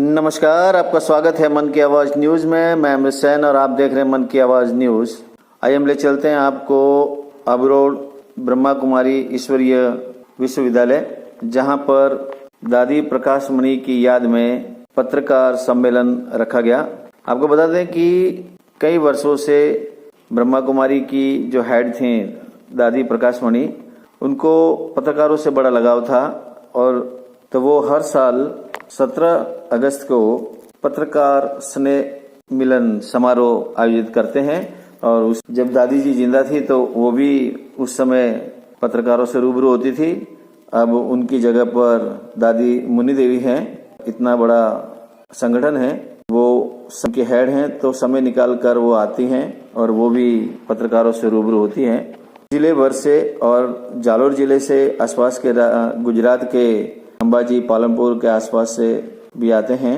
नमस्कार, आपका स्वागत है मन की आवाज़ न्यूज़ में। मैं अमृत सैन और आप देख रहे हैं मन की आवाज़ न्यूज़। आइए हम ले चलते हैं आपको अबरोड ब्रह्मा कुमारी ईश्वरीय विश्वविद्यालय, जहां पर दादी प्रकाश मणि की याद में पत्रकार सम्मेलन रखा गया। आपको बता दें कि कई वर्षों से ब्रह्मा कुमारी की जो हेड थी दादी प्रकाश मणि, उनको पत्रकारों से बड़ा लगाव था और तो वो हर साल 17 अगस्त को पत्रकार स्नेह मिलन समारोह आयोजित करते हैं। और जब दादी जी जिंदा थी तो वो भी उस समय पत्रकारों से रूबरू होती थी। अब उनकी जगह पर दादी मुनि देवी हैं। इतना बड़ा संगठन है, वो सबके हेड हैं, तो समय निकाल कर वो आती हैं और वो भी पत्रकारों से रूबरू होती हैं। जिले भर से और जालोर जिले से, आसपास के गुजरात के अंबाजी पालमपुर के आसपास से भी आते हैं।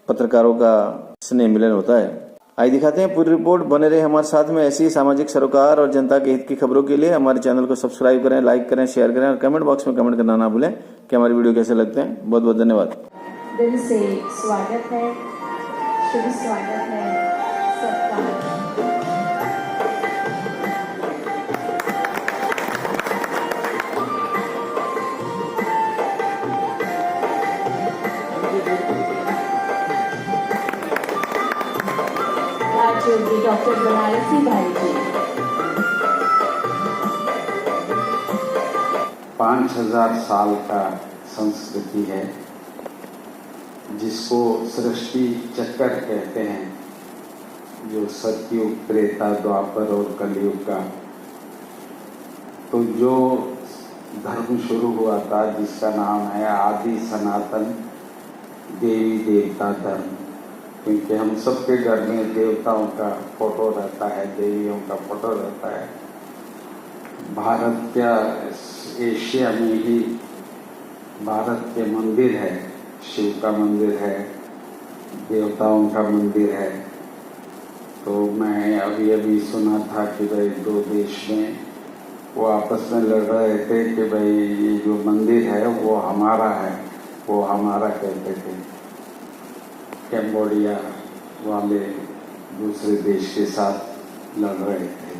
पत्रकारों का स्नेह मिलन होता है। आइए दिखाते हैं पूरी रिपोर्ट। बने रहे हमारे साथ में ऐसी सामाजिक सरोकार और जनता के हित की खबरों के लिए हमारे चैनल को सब्सक्राइब करें, लाइक करें, शेयर करें और कमेंट बॉक्स में कमेंट करना ना भूलें कि हमारी वीडियो कैसे लगते हैं। बहुत बहुत धन्यवाद। दिल से स्वागत है, शुभ स्वागत है सबका। राजयोगी डॉक्टर बनारसी भाई जी। 5000 साल का संस्कृति है, जिसको सृष्टि चक्कर कहते हैं, जो सतयुग, त्रेता, द्वापर और कलयुग का। तो जो धर्म शुरू हुआ था, जिसका नाम है आदि सनातन देवी देवता धर्म, क्योंकि हम सबके घर में देवताओं का फोटो रहता है, देवियों का फोटो रहता है। भारत क्या, एशिया में ही भारत के मंदिर है, शिव का मंदिर है, देवताओं का मंदिर है। तो मैं अभी अभी सुना था कि भाई 2 देश में वो आपस में लड़ रहे थे कि भाई ये जो मंदिर है वो हमारा है, वो हमारा कहते थे। कैम्बोडिया वाले दूसरे देश के साथ लड़ रहे थे।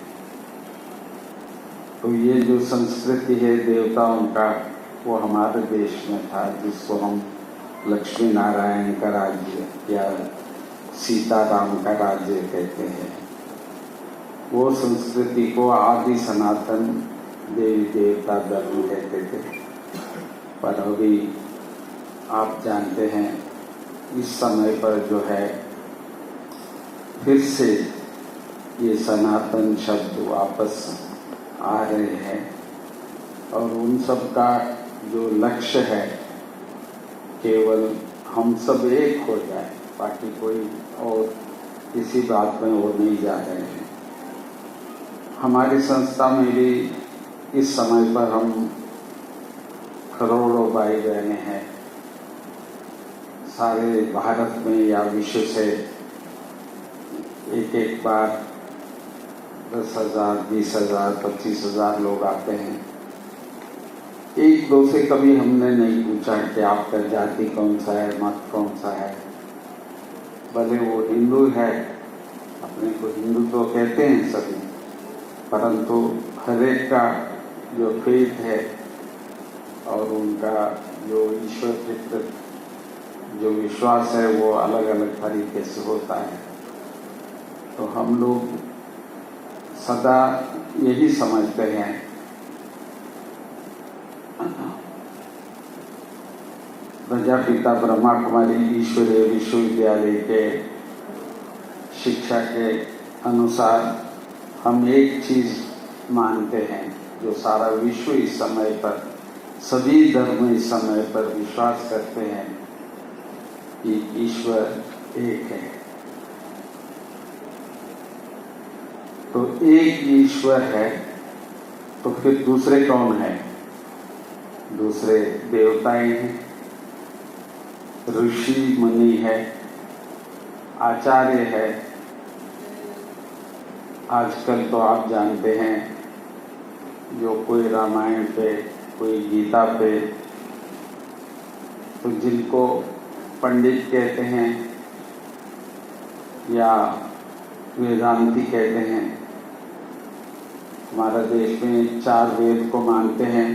तो ये जो संस्कृति है देवताओं का, वो हमारे देश में था, जिसको हम लक्ष्मी नारायण का राज्य या सीताराम का राज्य कहते हैं। वो संस्कृति को आदि सनातन देवी देवता धर्म कहते थे। पर अभी आप जानते हैं, इस समय पर जो है फिर से ये सनातन शब्द वापस आ रहे हैं और उन सब का जो लक्ष्य है केवल हम सब एक हो जाए, बाकी कोई और किसी बात में वो नहीं जा रहे हैं। हमारी संस्था में भी इस समय पर हम करोड़ों भाई बहने हैं, सारे भारत में या विश्व से एक बार 10,000, 20,000, 25,000 लोग आते हैं। एक दो से कभी हमने नहीं पूछा कि आपका जाति कौन सा है, मत कौन सा है। भले वो हिंदू है, अपने को हिंदू तो कहते हैं सभी, परंतु हर एक का जो फेथ है और उनका जो ईश्वर के प्रति जो विश्वास है वो अलग अलग तरीके से होता है। तो हम लोग सदा यही समझते हैं प्रजापिता ब्रह्मा कुमारी ईश्वरीय विश्वविद्यालय के शिक्षा के अनुसार हम एक चीज मानते हैं, जो सारा विश्व इस समय पर, सभी धर्म इस समय पर विश्वास करते हैं कि ईश्वर एक है। तो एक ईश्वर है तो फिर दूसरे कौन है? दूसरे देवताएं हैं, ऋषि मुनि है, आचार्य है। आजकल तो आप जानते हैं, जो कोई रामायण पे, कोई गीता पे, तो जिनको पंडित कहते हैं या वेदांती कहते हैं। हमारे देश में 4 वेद को मानते हैं।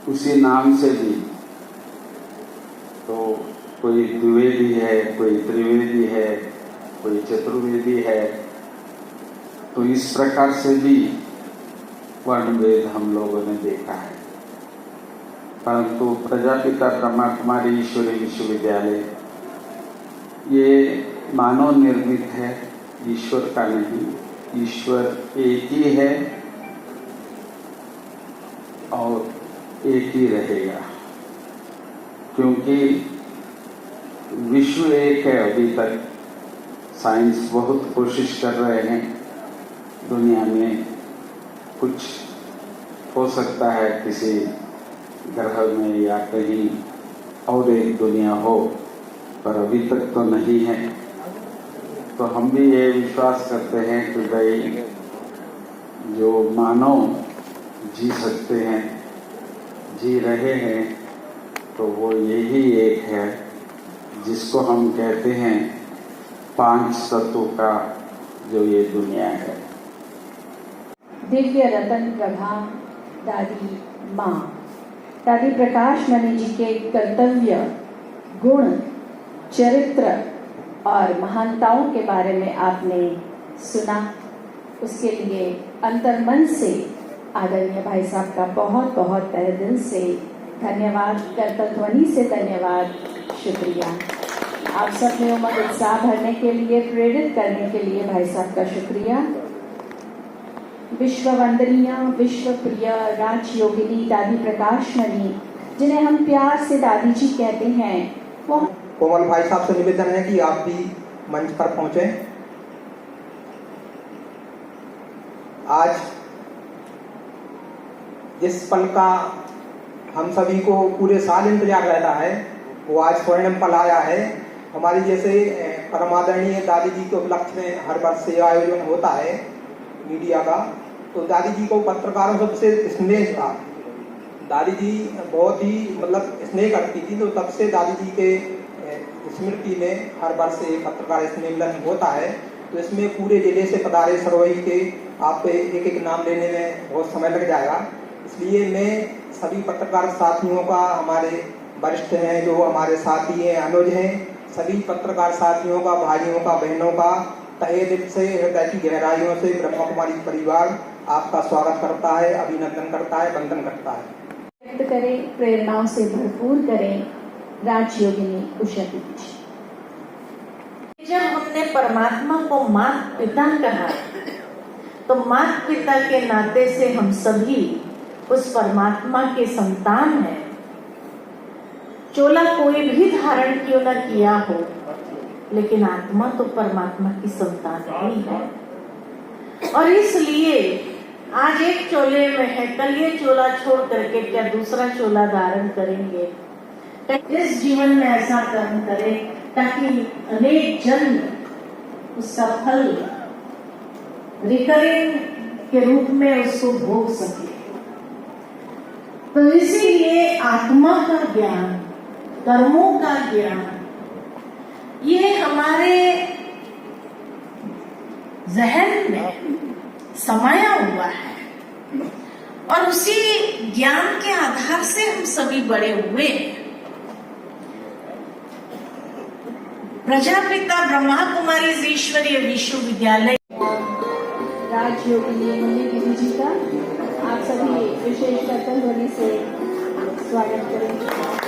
उसी नाम से भी तो कोई द्विवेदी है, कोई त्रिवेदी है, कोई चतुर्वेदी है। तो इस प्रकार से भी वर्ण वेद हम लोगों ने देखा है। परंतु प्रजापिता ब्रह्मा कुमारी ईश्वरीय विश्वविद्यालय ये मानव निर्मित है, ईश्वर का नहीं। ईश्वर एक ही है और एक ही रहेगा, क्योंकि विश्व एक है। अभी तक साइंस बहुत कोशिश कर रहे हैं, दुनिया में कुछ हो सकता है, किसी ग्रह में या कहीं और एक दुनिया हो, पर अभी तक तो नहीं है। तो हम भी ये विश्वास करते हैं कि भाई जो मानव जी सकते हैं, जी रहे हैं, तो वो यही एक है जिसको हम कहते हैं 5 तत्वों का जो ये दुनिया है। दिव्य रतन प्रभा दादी माँ दादी प्रकाश मणि जी के कर्तव्य, गुण, चरित्र और महानताओं के बारे में आपने सुना। उसके लिए अंतर्मन से आदरणीय भाई साहब का बहुत बहुत तहे दिल से धन्यवाद, कर्तव्यध्वनि से धन्यवाद, शुक्रिया। आप सब में उमंग उत्साह भरने के लिए, प्रेरित करने के लिए भाई साहब का शुक्रिया। विश्व वंदनीय, विश्व प्रिय राजयोगिनी दादी प्रकाश मणि, जिन्हें हम प्यार से दादी जी कहते हैं, वो कोमल भाई साहब से निवेदन है कि आप भी मंच पर पहुंचे। आज जिस पल का हम सभी को पूरे साल इंतजार रहता है, वो आज स्वर्णिम पल आया है। हमारी जैसे परमादरणीय दादी जी के उपलक्ष्य में हर वर्ष से आयोजन होता है मीडिया का, तो दादी जी को पत्रकारों सबसे स्नेह था। दादी जी बहुत ही स्नेह करती थी, तो तब से दादी जी के स्मृति में हर वर्ष से पत्रकार स्नेह मिलन होता है। तो इसमें पूरे जिले से पधारे सरोही के आप एक एक नाम लेने में बहुत समय लग जाएगा, इसलिए मैं सभी पत्रकार साथियों का, हमारे वरिष्ठ हैं जो हमारे साथी हैं, अनुज हैं, सभी पत्रकार साथियों का, भाइयों का, बहनों का तहे दिल से, हृदय की गहराइयों से ब्रह्मा कुमारी परिवार आपका स्वागत करता है, अभिनंदन करता है, वंदन करता है। व्यक्त करें, प्रेरणाओं से भरपूर करें राजयोगिनी उषा दीदी जी। जब हमने परमात्मा को माता पिता कहा, तो माता पिता के नाते से हम सभी उस परमात्मा के संतान हैं। चोला कोई भी धारण क्यों न किया हो, लेकिन आत्मा तो परमात्मा की संतान ही है। और इसलिए आज एक चोले में है, कल ये चोला छोड़ करके क्या दूसरा चोला धारण करेंगे। इस जीवन में ऐसा कर्म करें ताकि अनेक जन्म उसका फल रिकरिंग के रूप में उसको भोग सके। तो इसीलिए आत्मा का ज्ञान, कर्मों का ज्ञान, ये हमारे जहन में समाया हुआ है और उसी ज्ञान के आधार से हम सभी बड़े हुए हैं। प्रजापिता ब्रह्मा कुमारी ईश्वरीय विश्वविद्यालय राजयोगिनी मुन्नी दीदी जी का आप सभी विशेष कर्तव्य से स्वागत करेंगे।